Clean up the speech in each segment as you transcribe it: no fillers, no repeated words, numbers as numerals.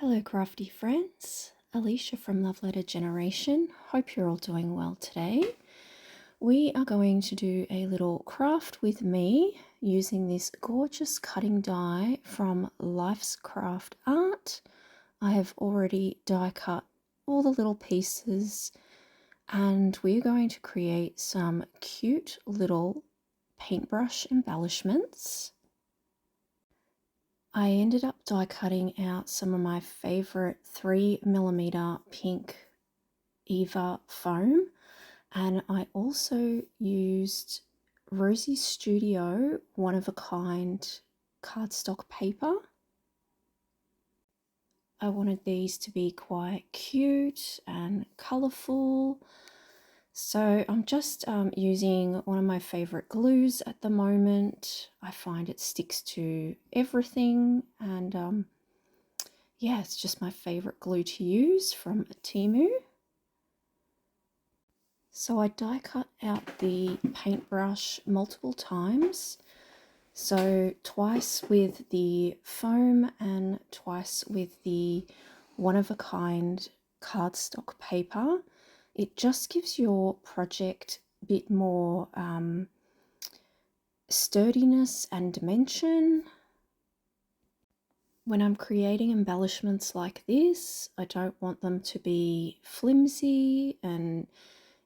Hello crafty friends, Alicia from Love Letter Generation. Hope you're all doing well today. We are going to do a little craft with me using this gorgeous cutting die from Life's Craft Art. I have already die cut all the little pieces and we're going to create some cute little paintbrush embellishments. I ended up die cutting out some of my favorite 3mm pink Eva foam, and I also used Rosie Studio one of a kind cardstock paper. I wanted these to be quite cute and colourful, so I'm just using one of my favourite glues at the moment. I find it sticks to everything, and yeah, it's just my favourite glue to use from Thankyou. So I die cut out the paintbrush multiple times. So twice with the foam and twice with the one-of-a-kind cardstock paper. It just gives your project a bit more sturdiness and dimension. When I'm creating embellishments like this, I don't want them to be flimsy and,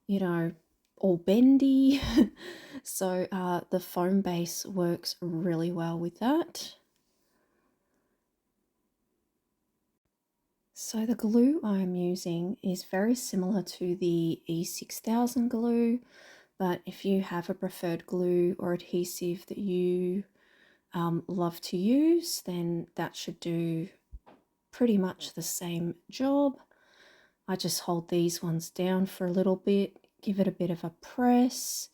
you know, all bendy. So the foam base works really well with that. So the glue I'm using is very similar to the E6000 glue, but if you have a preferred glue or adhesive that you love to use, then that should do pretty much the same job. I just hold these ones down for a little bit, give it a bit of a press,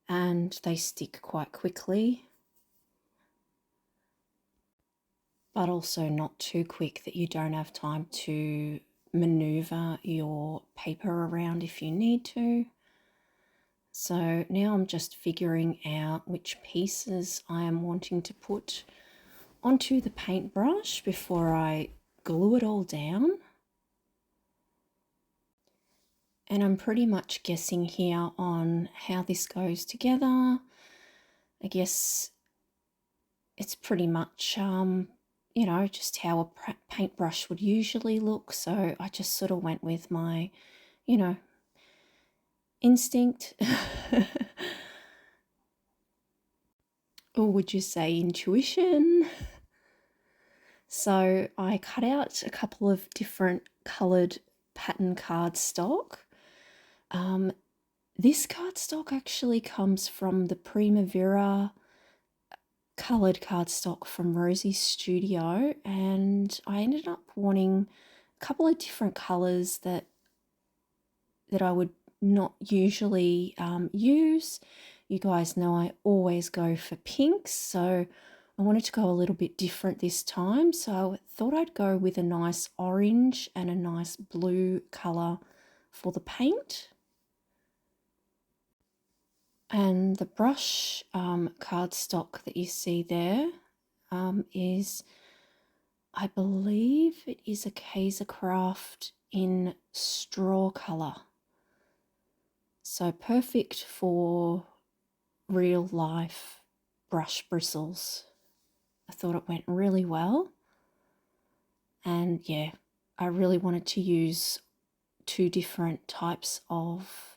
and they stick quite quickly, but also not too quick that you don't have time to maneuver your paper around if you need to. So now I'm just figuring out which pieces I am wanting to put onto the paintbrush before I glue it all down. And I'm pretty much guessing here on how this goes together. I guess it's pretty much, you know, just how a paintbrush would usually look. So I just sort of went with my, you know, instinct. Or would you say intuition? So I cut out a couple of different coloured pattern cardstock. This cardstock actually comes from the Primavera coloured cardstock from Rosie Studio, and I ended up wanting a couple of different colours that I would not usually use. You guys know I always go for pinks, so I wanted to go a little bit different this time, so I thought I'd go with a nice orange and a nice blue colour for the paint. And the brush cardstock that you see there is, I believe it is a Kaiser Craft in straw colour. So perfect for real life brush bristles. I thought it went really well. And yeah, I really wanted to use two different types of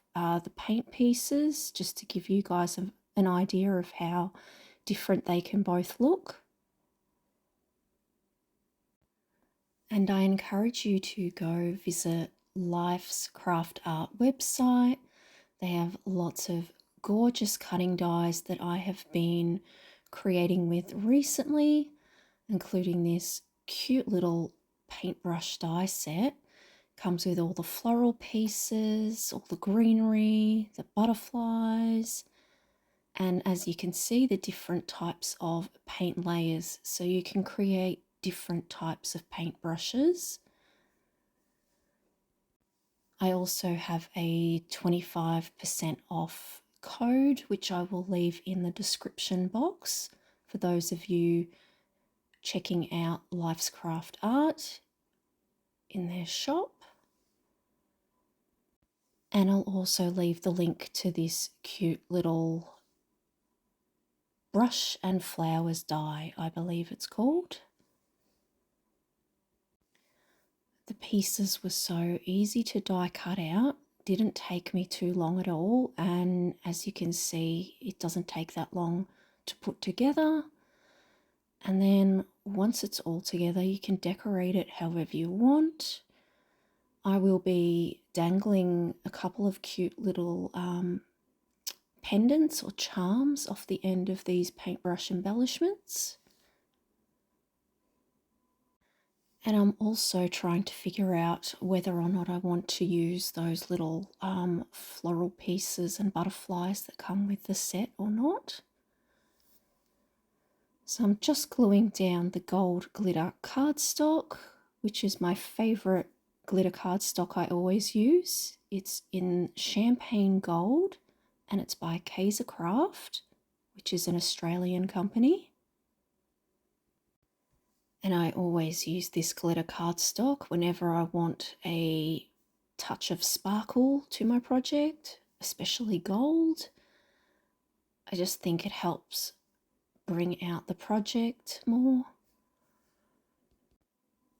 the paint pieces just to give you guys an idea of how different they can both look. And I encourage you to go visit Life's Craft Art website. They have lots of gorgeous cutting dies that I have been creating with recently, including this cute little paintbrush die set. Comes with all the floral pieces, all the greenery, the butterflies, and as you can see, the different types of paint layers, so you can create different types of paintbrushes. I also have a 25% off code, which I will leave in the description box for those of you checking out Life's Craft Art. in their shop. And I'll also leave the link to this cute little brush and flowers die, I believe it's called. The pieces were so easy to die cut out, didn't take me too long at all, and as you can see, it doesn't take that long to put together. And then once it's all together, you can decorate it however you want. I will be dangling a couple of cute little pendants or charms off the end of these paintbrush embellishments. And I'm also trying to figure out whether or not I want to use those little floral pieces and butterflies that come with the set or not. So I'm just gluing down the gold glitter cardstock, which is my favourite glitter cardstock I always use. It's in champagne gold and it's by Kaiser Craft, which is an Australian company. And I always use this glitter cardstock whenever I want a touch of sparkle to my project, especially gold. I just think it helps bring out the project more.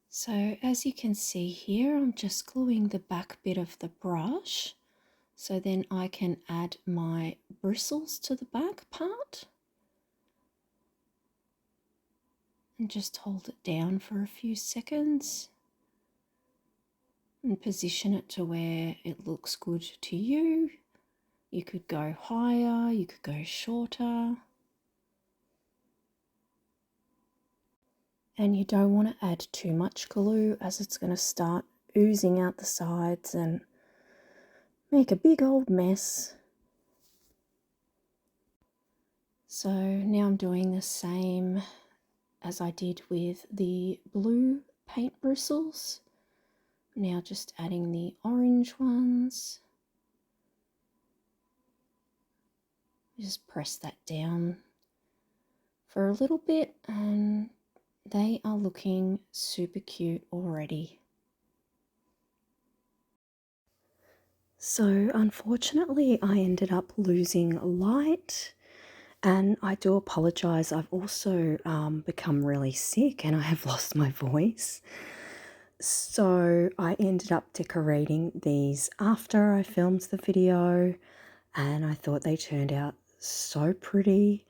So as you can see here, I'm just gluing the back bit of the brush so then I can add my bristles to the back part. And just hold it down for a few seconds and position it to where it looks good to you. You could go higher, you could go shorter. And you don't want to add too much glue as it's going to start oozing out the sides and make a big old mess. So now I'm doing the same as I did with the blue paint bristles. Now just adding the orange ones. Just press that down for a little bit and they are looking super cute already. So unfortunately I ended up losing light, and I do apologise. I've also become really sick and I have lost my voice. So I ended up decorating these after I filmed the video and I thought they turned out so pretty.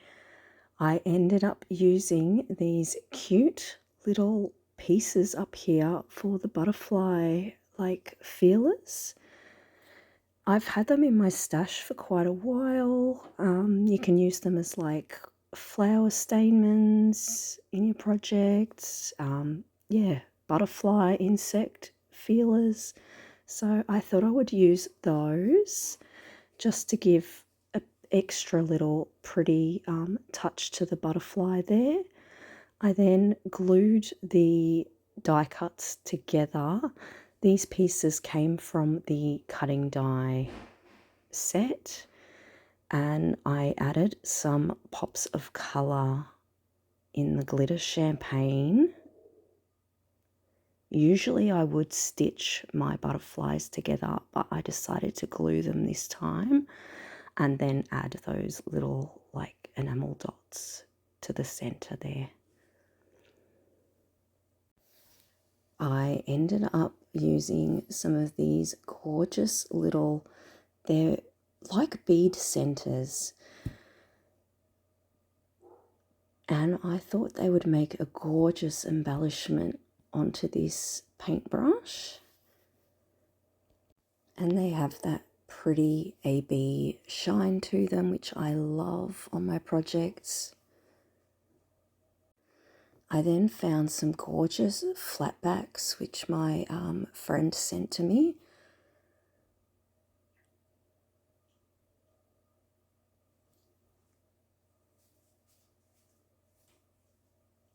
I ended up using these cute little pieces up here for the butterfly like feelers. I've had them in my stash for quite a while. You can use them as like flower statements in your projects. Yeah, butterfly insect feelers. So I thought I would use those just to give an extra little pretty touch to the butterfly there. I then glued the die cuts together. These pieces came from the cutting die set, and I added some pops of colour in the glitter champagne. Usually I would stitch my butterflies together, but I decided to glue them this time and then add those little like enamel dots to the center there. I ended up using some of these gorgeous little, they're like bead centers, and I thought they would make a gorgeous embellishment onto this paintbrush. And they have that pretty AB shine to them, which I love on my projects. I then found some gorgeous flatbacks, which my friend sent to me.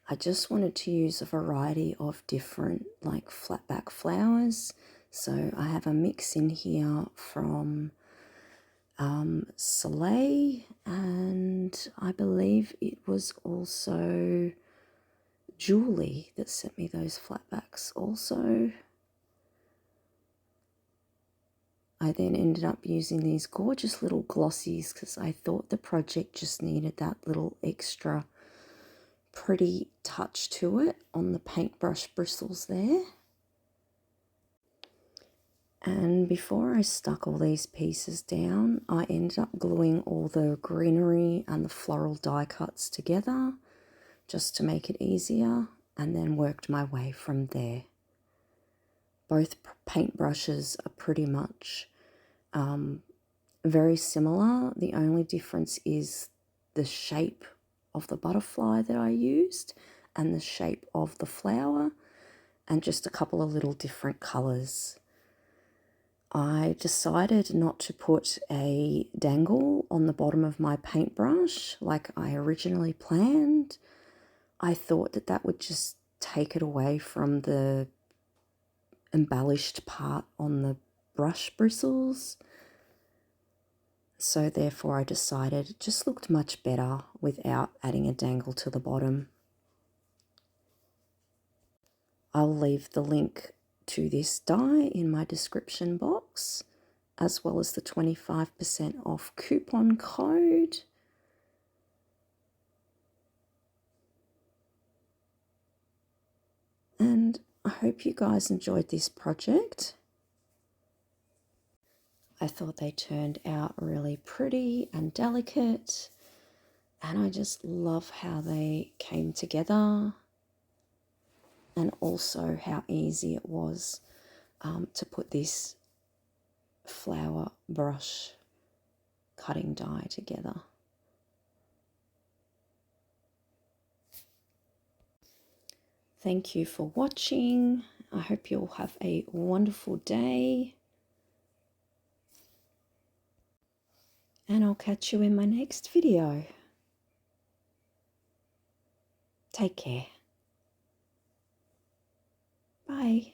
I just wanted to use a variety of different like flatback flowers. So I have a mix in here from Soleil, and I believe it was also Julie that sent me those flatbacks also. I then ended up using these gorgeous little glossies because I thought the project just needed that little extra pretty touch to it on the paintbrush bristles there. And before I stuck all these pieces down, I ended up gluing all the greenery and the floral die cuts together just to make it easier, and then worked my way from there. Both paintbrushes are pretty much very similar. The only difference is the shape of the butterfly that I used and the shape of the flower, and just a couple of little different colours. I decided not to put a dangle on the bottom of my paintbrush like I originally planned. I thought that that would just take it away from the embellished part on the brush bristles. So therefore I decided it just looked much better without adding a dangle to the bottom. I'll leave the link to this die in my description box, as well as the 25% off coupon code. And I hope you guys enjoyed this project. I thought they turned out really pretty and delicate, and I just love how they came together, and also how easy it was to put this flower brush cutting die together. Thank you for watching. I hope you'll have a wonderful day, and I'll catch you in my next video. Take care. Bye.